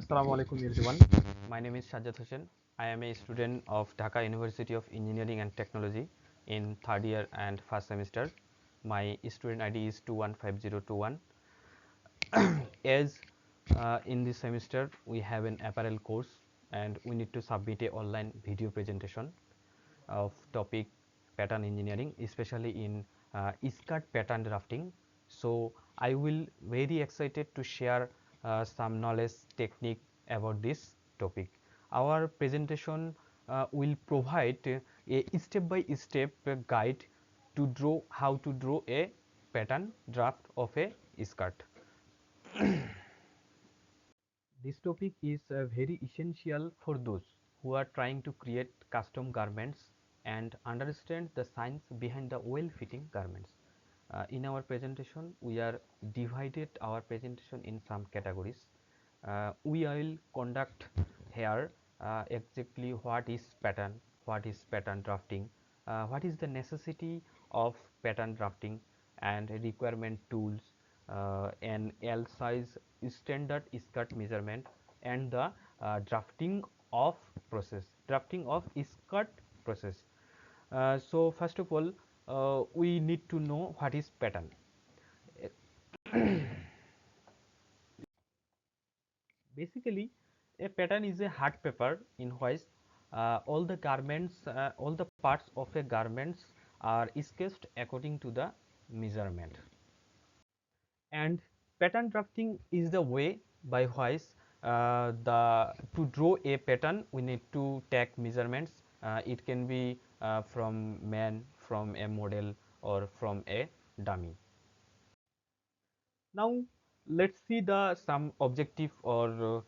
Assalamu alaikum everyone. My name is Sajjad Hussain. I am a student of Dhaka University of Engineering and Technology in third year and first semester. My student ID is 215021. As in this semester we have an apparel course and we need to submit a online video presentation of topic pattern engineering, especially in skirt pattern drafting. So I will very excited to share some knowledge technique about this topic. Our presentation will provide a step by step guide to draw how to draw a pattern draft of a skirt. This topic is very essential for those who are trying to create custom garments and understand the science behind the well-fitting garments. In our presentation, we are divided our presentation in some categories. We will conduct here exactly what is pattern drafting, what is the necessity of pattern drafting and requirement tools, an L size standard skirt measurement, and the drafting of skirt process. So first of all, we need to know what is pattern. Basically, a pattern is a hard paper in which all the parts of a garments are sketched according to the measurement. And pattern drafting is the way by which the to draw a pattern we need to take measurements. It can be from man, from a model, or from a dummy. Now let's see the some objective or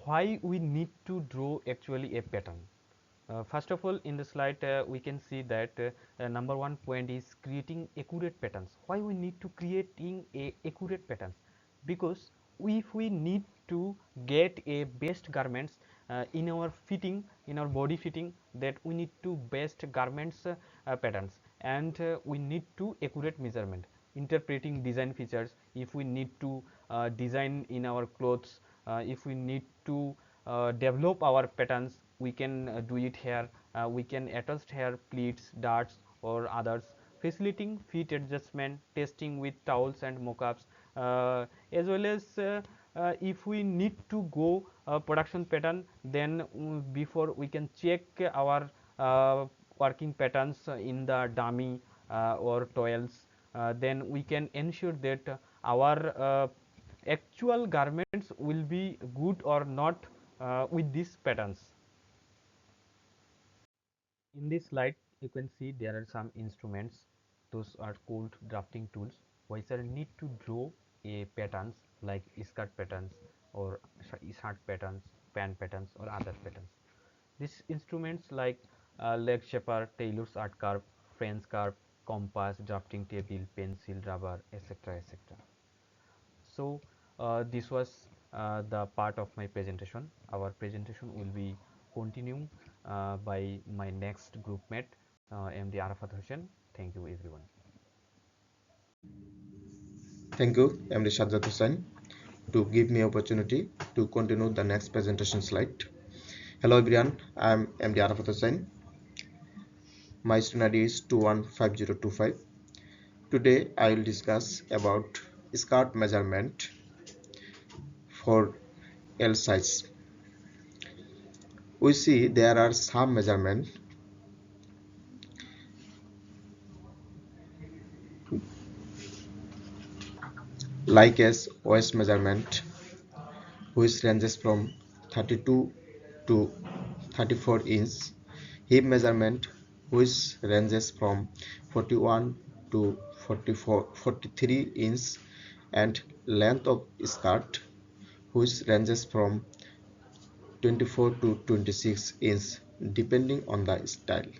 why we need to draw actually a pattern. First of all, in the slide we can see that number one point is creating accurate patterns. Why we need to creating a accurate patterns? Because if we need to get a best garments in our fitting, in our body fitting, that we need to best garments patterns, and we need to accurate measurement, interpreting design features. If we need to design in our clothes, if we need to develop our patterns, we can do it here. We can attach here pleats, darts, or others, facilitating fit adjustment, testing with towels and mockups, as well as if we need to go production pattern, then before we can check our working patterns in the dummy or toils, then we can ensure that our actual garments will be good or not with these patterns. In this slide you can see there are some instruments. Those are called drafting tools which are need to draw a patterns like skirt patterns or shirt patterns, pant patterns, or other patterns. These instruments like leg shaper, Taylor's art curve, French curve, compass, drafting table, pencil, rubber, etc., etc. So this was the part of my presentation. Our presentation will be continuing by my next group mate, MD Arafat Hussain. Thank you everyone. Thank you, MD Sajjad Hussain, to give me opportunity to continue the next presentation slide. Hello everyone, I am MD Arafat Hussain. My student ID is 215025. Today I will discuss about skirt measurement for L size. We see there are some measurements like as waist measurement, which ranges from 32 to 34 inch, hip measurement, which ranges from 41 to 43 inch, and length of skirt, which ranges from 24 to 26 inch depending on the style.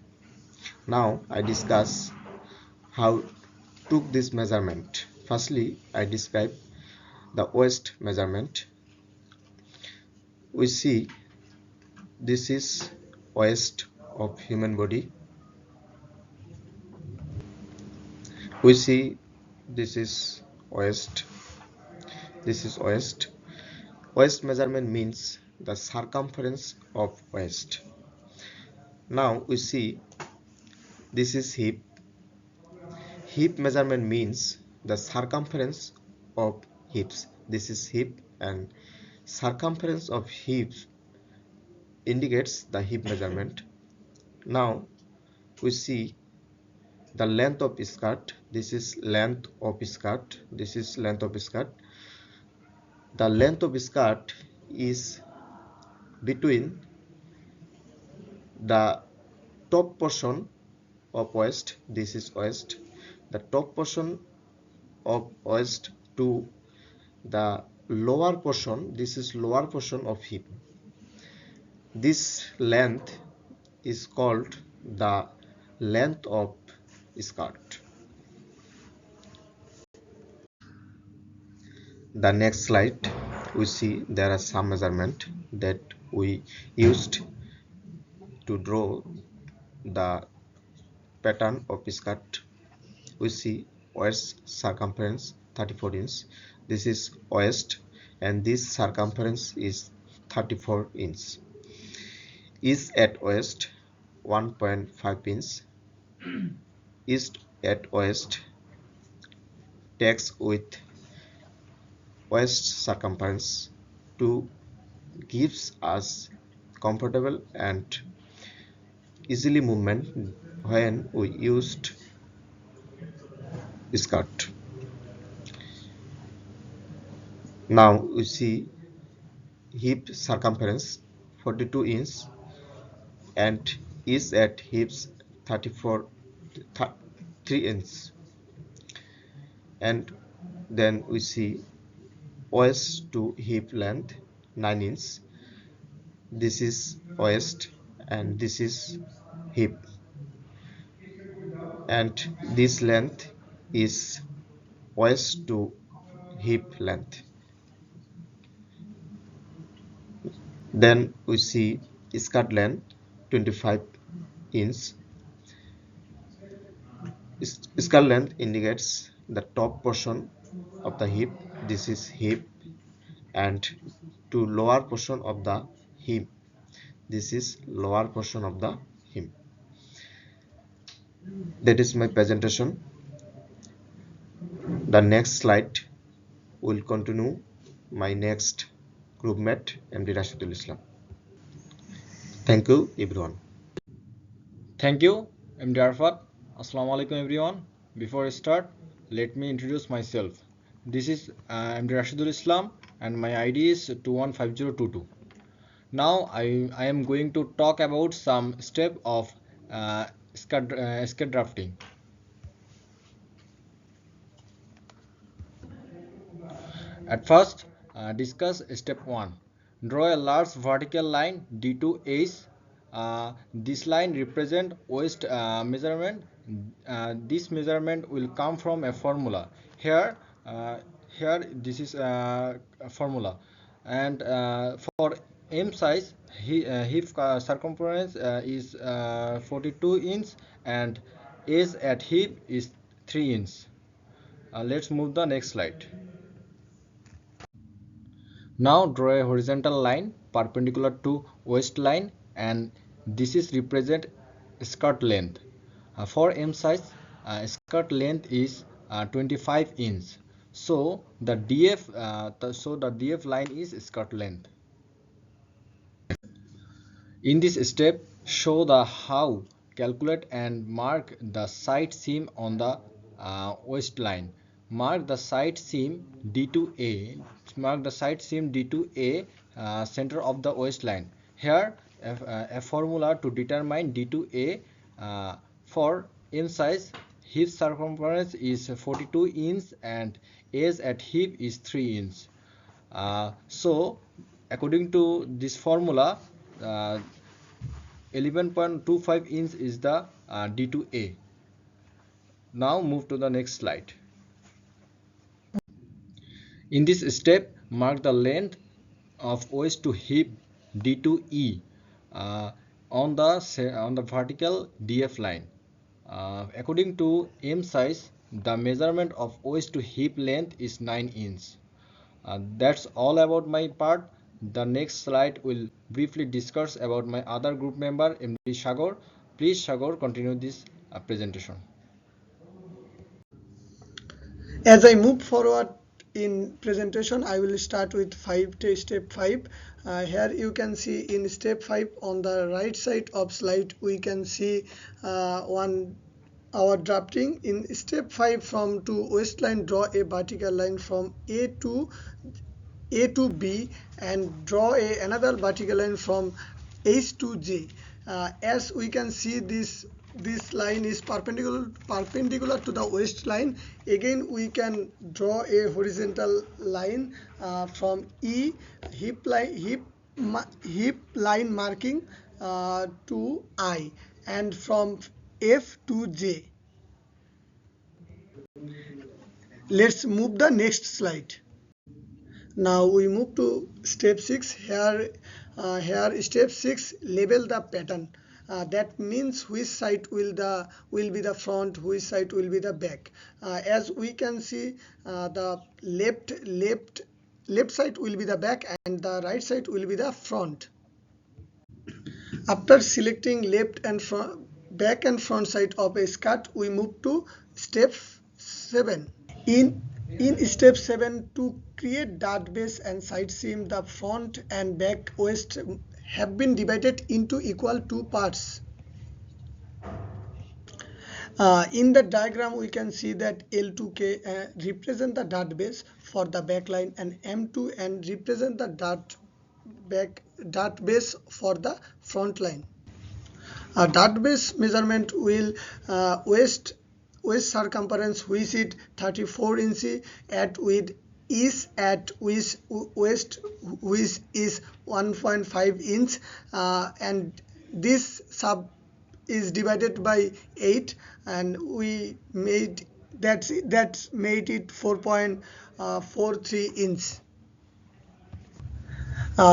Now I discuss how took this measurement. Firstly, I describe the waist measurement. We see this is waist of human body. We see this is waist. This is waist. Waist measurement means the circumference of waist. Now we see this is hip. Hip measurement means the circumference of hips. This is hip, and circumference of hips indicates the hip measurement. Now we see the length of skirt. This is length of skirt. This is length of skirt. The length of skirt is between the top portion of waist. This is waist. The top portion of waist to the lower portion. This is lower portion of hip. This length is called the length of skirt. The next slide, we see there are some measurement that we used to draw the pattern of skirt. We see waist circumference 34 inch. This is waist, and this circumference is 34 inch. Is at waist 1.5 inch. East at waist takes with waist circumference to gives us comfortable and easily movement when we used skirt. Now we see hip circumference 42 inch and is at hips 3 inch, and then we see waist to hip length 9 inch. This is waist and this is hip, and this length is waist to hip length. Then we see skirt length 25 inch. Skirt length indicates the top portion of the hip. This is hip, and to lower portion of the hip. This is lower portion of the hip. That is my presentation. The next slide will continue my next group mate MD Rashidul Islam. Thank you everyone. Thank you, MD Arfat. Assalamu alaikum everyone. Before I start, let me introduce myself. This is MD Rashidul Islam and my ID is 215022. Now I am going to talk about some step of SCAD drafting. At first, discuss step 1. Draw a large vertical line D to H. This line represents waist measurement. This measurement will come from a formula. Here this is a formula, and for M size, hip circumference is 42 inch and S at hip is 3 inch. Let's move the next slide. Now draw a horizontal line perpendicular to waistline, and this is represent skirt length. For M size, skirt length is 25 inch. So the DF line is skirt length. In this step, show the how calculate and mark the side seam on the waistline. Mark the side seam D to A. Mark the side seam D to A, center of the waistline. Here, a formula to determine D to A for M size. Hip circumference is 42 inch and S at hip is 3 inch. So, according to this formula, 11.25 inch is the D to A. Now move to the next slide. In this step, mark the length of waist to hip D to E on the vertical DF line. According to M size, the measurement of waist to hip length is 9 inch. That's all about my part. The next slide will briefly discuss about my other group member, MD Shagor. Please, Shagor, continue this presentation. As I move forward in presentation, I will start with step 5. Here you can see in step 5 on the right side of slide we can see our drafting. In step 5, from to waistline, draw a vertical line from A to B and draw another vertical line from H to J. As we can see, this line is perpendicular to the waistline. Again, we can draw a horizontal line from E, hip line marking to I, and from F to J. Let's move the next slide. Now we move to step 6. Here step 6, label the pattern. That means which side will be the front, which side will be the back. As we can see, the left side will be the back and the right side will be the front. After selecting left and back and front side of a skirt, we move to step 7. In step 7, to create dart base and side seam, the front and back waist have been divided into equal two parts. In the diagram, we can see that L2K represent the dart base for the back line and M2N represent the dart base for the front line. Dart base measurement will waist circumference, which is 34 inches, at width is at waist which is 1.5 inch, and this sub is divided by 8, and we made that's made it 4.43 inch.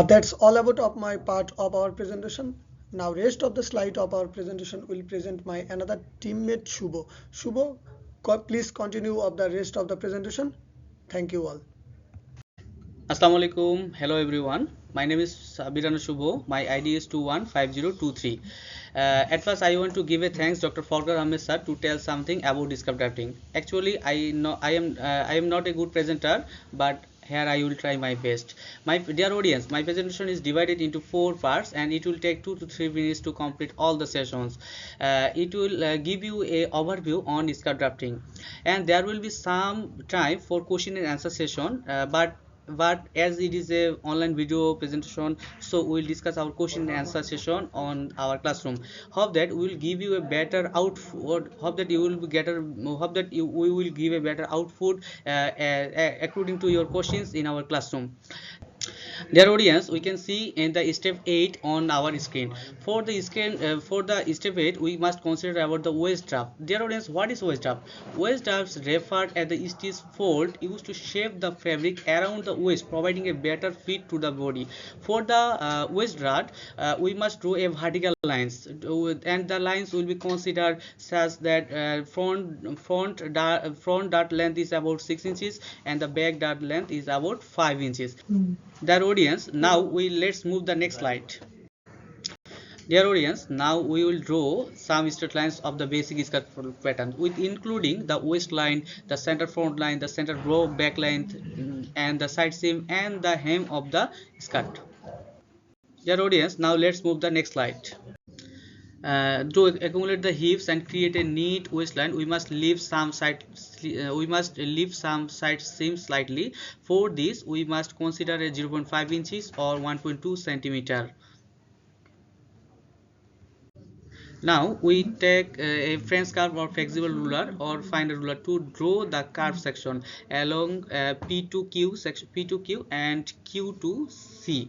That's all about of my part of our presentation. Now rest of the slide of our presentation will present my another teammate Shubho. Shubho, please continue of the rest of the presentation. Thank you all. Assalamu alaikum. Hello everyone. My name is Sabirana Shubho. My ID is 215023. At first, I want to give a thanks Dr. Fargar Ahmed sir to tell something about disc drafting. Actually, I know I am not a good presenter, but here I will try my best. My dear audience, my presentation is divided into 4 parts and it will take 2 to 3 minutes to complete all the sessions. It will give you a overview on disc drafting, and there will be some time for question and answer session, but as it is a online video presentation, so we will discuss our question and answer session on our classroom. Hope that we will give you a better output. Hope that we will give a better output according to your questions in our classroom. Dear audience, we can see in the step 8 on our screen. For the step 8, we must consider about the waist draft. Dear audience, what is waist draft? Waist drafts refer at the stitch fold used to shape the fabric around the waist, providing a better fit to the body. For the waist draft, we must draw a vertical lines, and the lines will be considered such that front dart length is about 6 inches and the back dart length is about 5 inches. Dear audience, now let's move the next slide. Dear audience, now we will draw some straight lines of the basic skirt pattern, with including the waist line, the center front line, the center back length, and the side seam and the hem of the skirt. Dear audience, now let's move the next slide. To accumulate the hips and create a neat waistline, we must leave some side seam slightly. For this, we must consider a 0.5 inches or 1.2 centimeter. Now we take a French curve or flexible ruler or finder ruler to draw the curve section along P to Q and Q to C.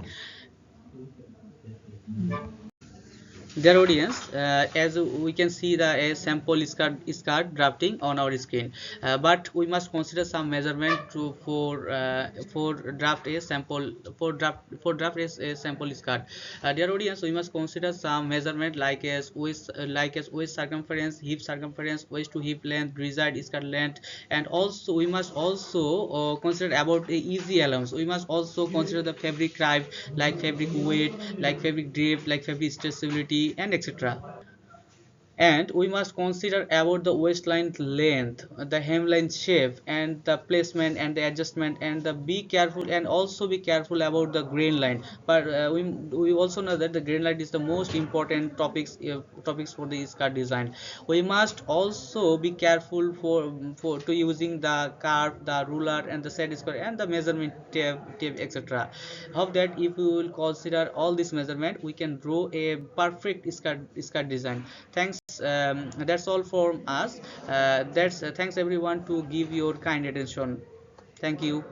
Dear audience, as we can see the a sample skirt drafting on our screen, but we must consider some measurement for draft a sample for draft a sample skirt. Dear audience, we must consider some measurement like as waist circumference, hip circumference, waist to hip length, desired skirt length, and also we must also consider about the easy allowance. We must also consider the fabric type like fabric weight, like fabric depth, like fabric stretchability, and etc. And we must consider about the waistline length, the hemline shape, and the placement and the adjustment, and the be careful and also be careful about the grain line. But we also know that the grain line is the most important topics for the skirt design. We must also be careful for to using the curve, the ruler, and the set square, and the measurement tape etc. Hope that if we will consider all this measurement, we can draw a perfect skirt design. Thanks. That's all from us. That's thanks everyone to give your kind attention. Thank you.